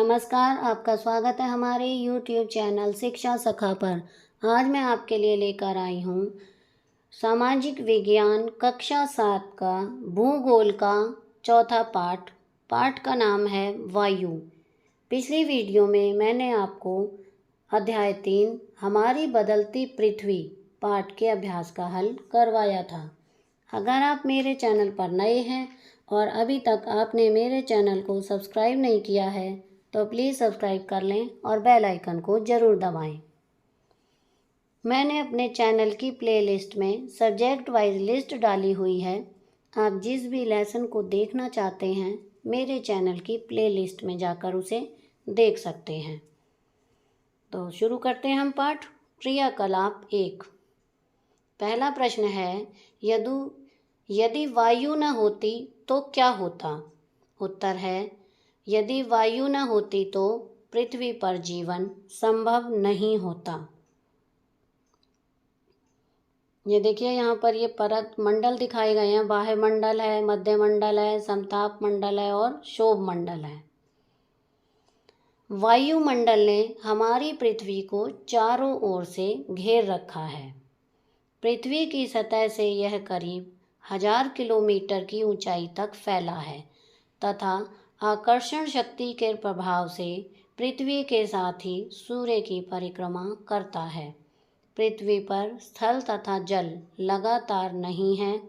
नमस्कार, आपका स्वागत है हमारे YouTube चैनल शिक्षा सखा पर। आज मैं आपके लिए लेकर आई हूँ सामाजिक विज्ञान कक्षा 7 का भूगोल का चौथा पाठ। पाठ का नाम है वायु। पिछली वीडियो में मैंने आपको अध्याय 3 हमारी बदलती पृथ्वी पाठ के अभ्यास का हल करवाया था। अगर आप मेरे चैनल पर नए हैं और अभी तक आपने मेरे चैनल को सब्सक्राइब नहीं किया है तो प्लीज़ सब्सक्राइब कर लें और बेल आइकन को ज़रूर दबाएं। मैंने अपने चैनल की प्लेलिस्ट में सब्जेक्ट वाइज लिस्ट डाली हुई है। आप जिस भी लेसन को देखना चाहते हैं मेरे चैनल की प्लेलिस्ट में जाकर उसे देख सकते हैं। तो शुरू करते हैं हम पाठ। क्रियाकलाप 1। पहला प्रश्न है, यदि वायु न होती तो क्या होता? उत्तर है, यदि वायु न होती तो पृथ्वी पर जीवन संभव नहीं होता। ये देखिए यहाँ पर ये परत मंडल दिखाए गए हैं। बाह्य मंडल है, मध्य मंडल है, समताप मंडल है और शोभ मंडल है। वायुमंडल ने हमारी पृथ्वी को चारों ओर से घेर रखा है। पृथ्वी की सतह से यह करीब 1000 किलोमीटर की ऊंचाई तक फैला है तथा आकर्षण शक्ति के प्रभाव से पृथ्वी के साथ ही सूर्य की परिक्रमा करता है। पृथ्वी पर स्थल तथा जल लगातार नहीं है,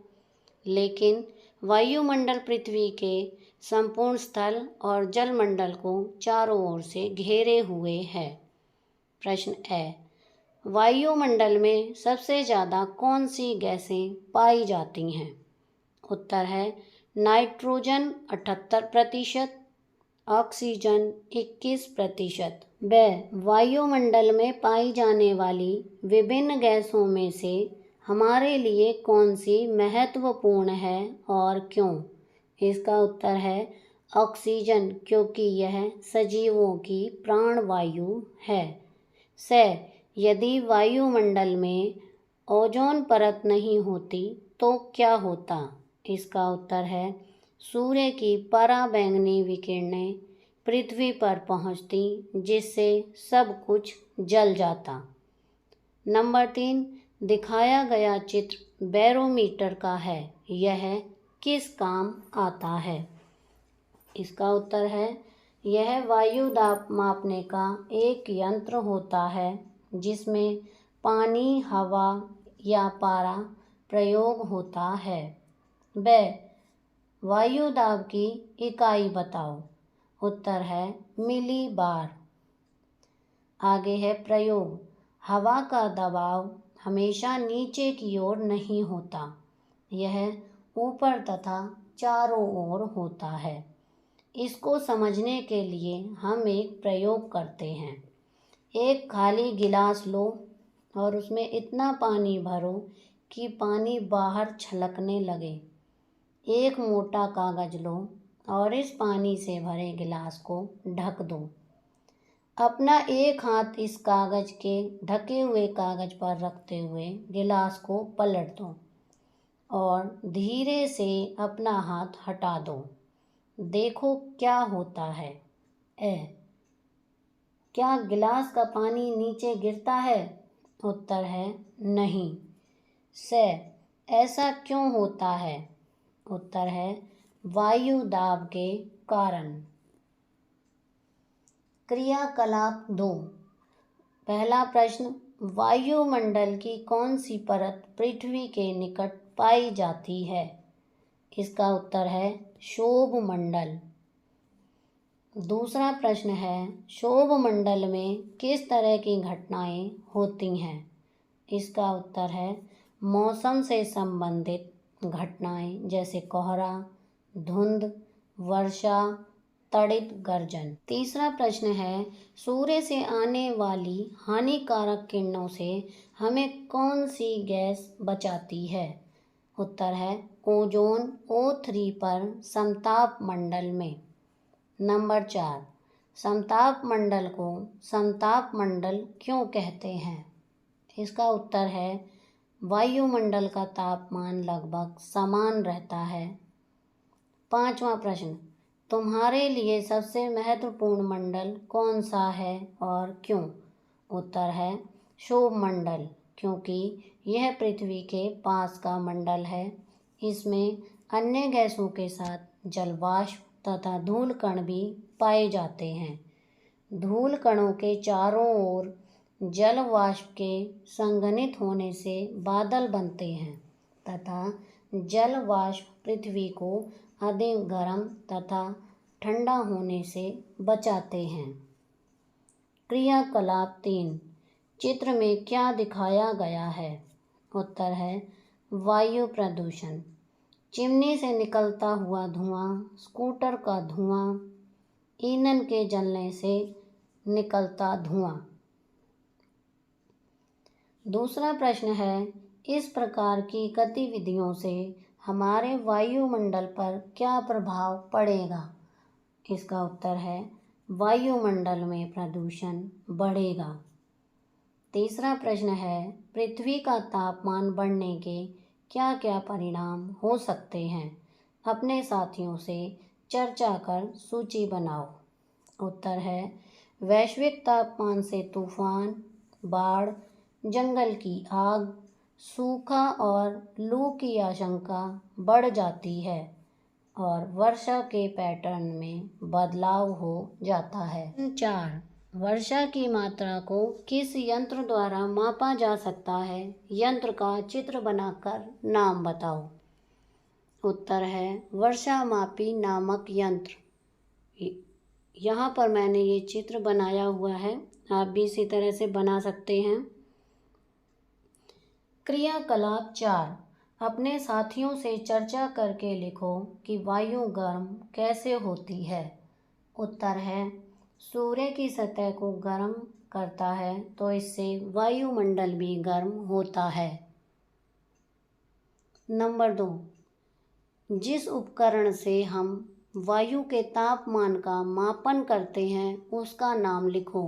लेकिन वायुमंडल पृथ्वी के संपूर्ण स्थल और जलमंडल को चारों ओर से घेरे हुए है। प्रश्न है, वायुमंडल में सबसे ज़्यादा कौन सी गैसें पाई जाती हैं? उत्तर है, नाइट्रोजन 78%, ऑक्सीजन 21%। वायुमंडल में पाई जाने वाली विभिन्न गैसों में से हमारे लिए कौन सी महत्वपूर्ण है और क्यों? इसका उत्तर है ऑक्सीजन, क्योंकि यह सजीवों की प्राणवायु है। यदि वायुमंडल में ओजोन परत नहीं होती तो क्या होता? इसका उत्तर है, सूर्य की पराबैंगनी विकिरणें पृथ्वी पर पहुंचती, जिससे सब कुछ जल जाता। नंबर 3, दिखाया गया चित्र बैरोमीटर का है। यह किस काम आता है? इसका उत्तर है, यह वायु दाब मापने का एक यंत्र होता है जिसमें पानी, हवा या पारा प्रयोग होता है। वायु दाब की इकाई बताओ। उत्तर है मिली बार। आगे है प्रयोग। हवा का दबाव हमेशा नीचे की ओर नहीं होता, यह ऊपर तथा चारों ओर होता है। इसको समझने के लिए हम एक प्रयोग करते हैं। एक खाली गिलास लो और उसमें इतना पानी भरो कि पानी बाहर छलकने लगे। एक मोटा कागज लो और इस पानी से भरे गिलास को ढक दो। अपना एक हाथ इस कागज के ढके हुए कागज पर रखते हुए गिलास को पलट दो और धीरे से अपना हाथ हटा दो। देखो क्या होता है। क्या गिलास का पानी नीचे गिरता है? उत्तर है नहीं। ऐसा क्यों होता है? उत्तर है वायु दाब के कारण। क्रियाकलाप 2। पहला प्रश्न, वायुमंडल की कौन सी परत पृथ्वी के निकट पाई जाती है? इसका उत्तर है शोभ मंडल। दूसरा प्रश्न है, शोभ मंडल में किस तरह की घटनाएं होती हैं? इसका उत्तर है मौसम से संबंधित घटनाएं, जैसे कोहरा, धुंध, वर्षा, तड़ित गर्जन। तीसरा प्रश्न है, सूर्य से आने वाली हानिकारक किरणों से हमें कौन सी गैस बचाती है? उत्तर है ओजोन O3 पर समताप मंडल में। नंबर 4, समताप मंडल को समताप मंडल क्यों कहते हैं? इसका उत्तर है वायुमंडल का तापमान लगभग समान रहता है। पांचवा प्रश्न, तुम्हारे लिए सबसे महत्वपूर्ण मंडल कौन सा है और क्यों? उत्तर है क्षोभ मंडल, क्योंकि यह पृथ्वी के पास का मंडल है। इसमें अन्य गैसों के साथ जलवाष्प तथा धूल कण भी पाए जाते हैं। धूल कणों के चारों ओर जल वाष्प के संघनित होने से बादल बनते हैं तथा जल वाष्प पृथ्वी को अधिक गर्म तथा ठंडा होने से बचाते हैं। क्रियाकलाप 3, चित्र में क्या दिखाया गया है? उत्तर है वायु प्रदूषण, चिमनी से निकलता हुआ धुआं, स्कूटर का धुआं, ईंधन के जलने से निकलता धुआं। दूसरा प्रश्न है, इस प्रकार की गतिविधियों से हमारे वायुमंडल पर क्या प्रभाव पड़ेगा? इसका उत्तर है वायुमंडल में प्रदूषण बढ़ेगा। तीसरा प्रश्न है, पृथ्वी का तापमान बढ़ने के क्या क्या परिणाम हो सकते हैं? अपने साथियों से चर्चा कर सूची बनाओ। उत्तर है वैश्विक तापमान से तूफान, बाढ़, जंगल की आग, सूखा और लू की आशंका बढ़ जाती है और वर्षा के पैटर्न में बदलाव हो जाता है। 4, वर्षा की मात्रा को किस यंत्र द्वारा मापा जा सकता है? यंत्र का चित्र बनाकर नाम बताओ। उत्तर है वर्षा मापी नामक यंत्र। यहाँ पर मैंने ये चित्र बनाया हुआ है, आप भी इसी तरह से बना सकते हैं। क्रियाकलाप 4, अपने साथियों से चर्चा करके लिखो कि वायु गर्म कैसे होती है। उत्तर है सूर्य की सतह को गर्म करता है तो इससे वायुमंडल भी गर्म होता है। नंबर 2, जिस उपकरण से हम वायु के तापमान का मापन करते हैं उसका नाम लिखो।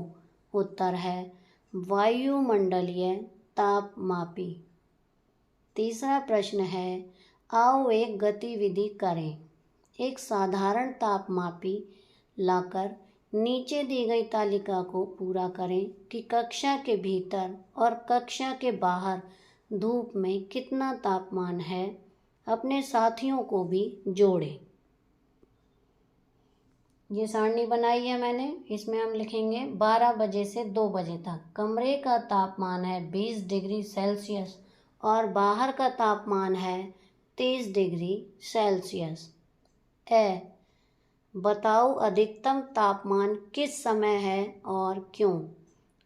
उत्तर है वायुमंडलीय तापमापी। तीसरा प्रश्न है, आओ एक गतिविधि करें। एक साधारण तापमापी लाकर नीचे दी गई तालिका को पूरा करें कि कक्षा के भीतर और कक्षा के बाहर धूप में कितना तापमान है। अपने साथियों को भी जोड़ें। ये सारणी बनाई है मैंने, इसमें हम लिखेंगे 12 बजे से 2 बजे तक कमरे का तापमान है 20 डिग्री सेल्सियस और बाहर का तापमान है 30 डिग्री सेल्सियस। बताओ अधिकतम तापमान किस समय है और क्यों?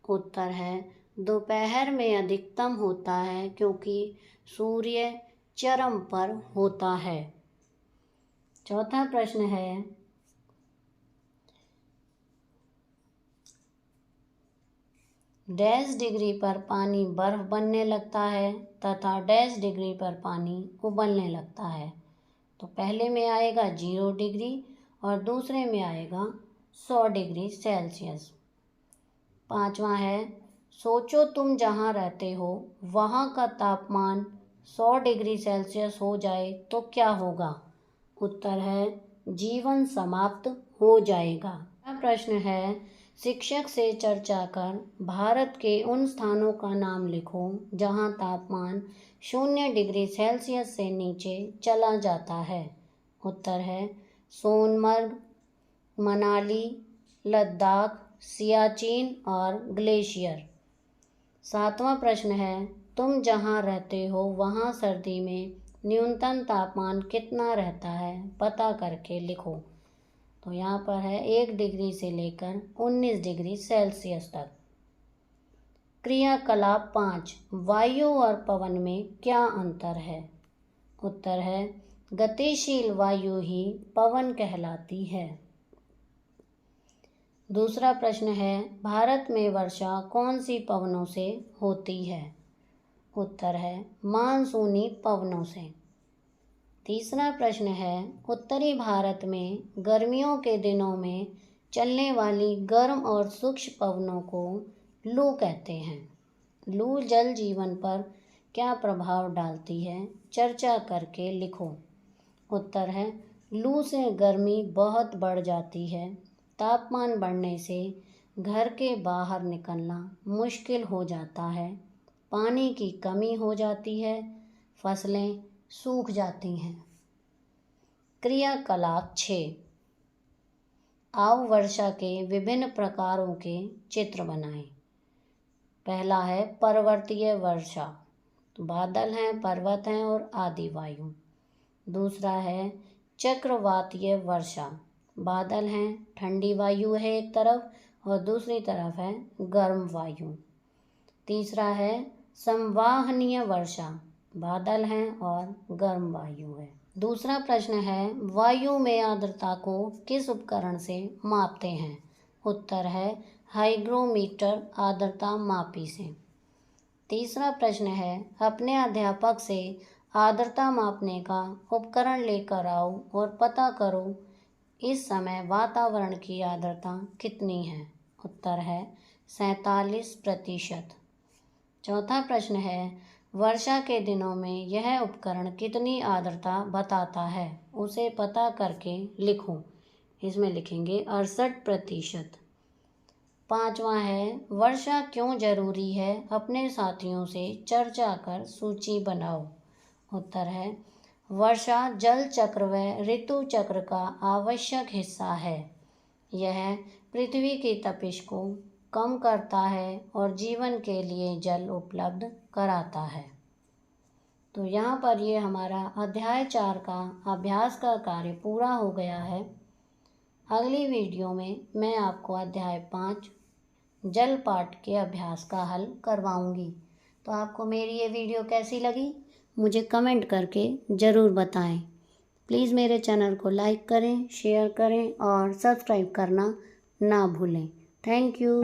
उत्तर है दोपहर में अधिकतम होता है क्योंकि सूर्य चरम पर होता है। चौथा प्रश्न है, डैश डिग्री पर पानी बर्फ बनने लगता है तथा डैश डिग्री पर पानी उबलने लगता है। तो पहले में आएगा 0 डिग्री और दूसरे में आएगा 100 डिग्री सेल्सियस। पांचवा है, सोचो तुम जहाँ रहते हो वहाँ का तापमान 100 डिग्री सेल्सियस हो जाए तो क्या होगा? उत्तर है जीवन समाप्त हो जाएगा। अगला प्रश्न है, शिक्षक से चर्चा कर भारत के उन स्थानों का नाम लिखो जहाँ तापमान 0 डिग्री सेल्सियस से नीचे चला जाता है। उत्तर है सोनमर्ग, मनाली, लद्दाख, सियाचिन और ग्लेशियर। सातवां प्रश्न है, तुम जहाँ रहते हो वहाँ सर्दी में न्यूनतम तापमान कितना रहता है पता करके लिखो। तो यहाँ पर है 1 डिग्री से लेकर 19 डिग्री सेल्सियस तक। क्रियाकलाप 5, वायु और पवन में क्या अंतर है? उत्तर है गतिशील वायु ही पवन कहलाती है। दूसरा प्रश्न है, भारत में वर्षा कौन सी पवनों से होती है? उत्तर है मानसूनी पवनों से। तीसरा प्रश्न है, उत्तरी भारत में गर्मियों के दिनों में चलने वाली गर्म और सूक्ष्म पवनों को लू कहते हैं। लू जल जीवन पर क्या प्रभाव डालती है? चर्चा करके लिखो। उत्तर है लू से गर्मी बहुत बढ़ जाती है। तापमान बढ़ने से घर के बाहर निकलना मुश्किल हो जाता है। पानी की कमी हो जाती है। फसलें सूख जाती हैं। क्रियाकलाप 6। आओ वर्षा के विभिन्न प्रकारों के चित्र बनाएं। पहला है पर्वतीय वर्षा, तो बादल हैं, पर्वत हैं और आदि वायु। दूसरा है चक्रवातीय वर्षा, बादल हैं, ठंडी वायु है एक तरफ और दूसरी तरफ है गर्म वायु। तीसरा है संवाहनीय वर्षा, बादल हैं और गर्म वायु है। दूसरा प्रश्न है वायु में आर्द्रता को किस उपकरण से मापते हैं? उत्तर है हाइग्रोमीटर, आर्द्रता मापी से। तीसरा प्रश्न है अपने अध्यापक से आर्द्रता मापने का उपकरण लेकर आओ और पता करो इस समय वातावरण की आर्द्रता कितनी है। उत्तर है 47%। चौथा प्रश्न है वर्षा के दिनों में यह उपकरण कितनी आर्द्रता बताता है, उसे पता करके लिखो। इसमें लिखेंगे 68%। पांचवा है वर्षा क्यों जरूरी है, अपने साथियों से चर्चा कर सूची बनाओ। उत्तर है वर्षा जल चक्र व ऋतु चक्र का आवश्यक हिस्सा है। यह पृथ्वी की तपिश को कम करता है और जीवन के लिए जल उपलब्ध कराता है। तो यहाँ पर ये हमारा अध्याय 4 का अभ्यास का कार्य पूरा हो गया है। अगली वीडियो में मैं आपको अध्याय 5 जल पाठ के अभ्यास का हल करवाऊंगी। तो आपको मेरी ये वीडियो कैसी लगी मुझे कमेंट करके ज़रूर बताएं। प्लीज़ मेरे चैनल को लाइक करें, शेयर करें और सब्सक्राइब करना ना भूलें। Thank you.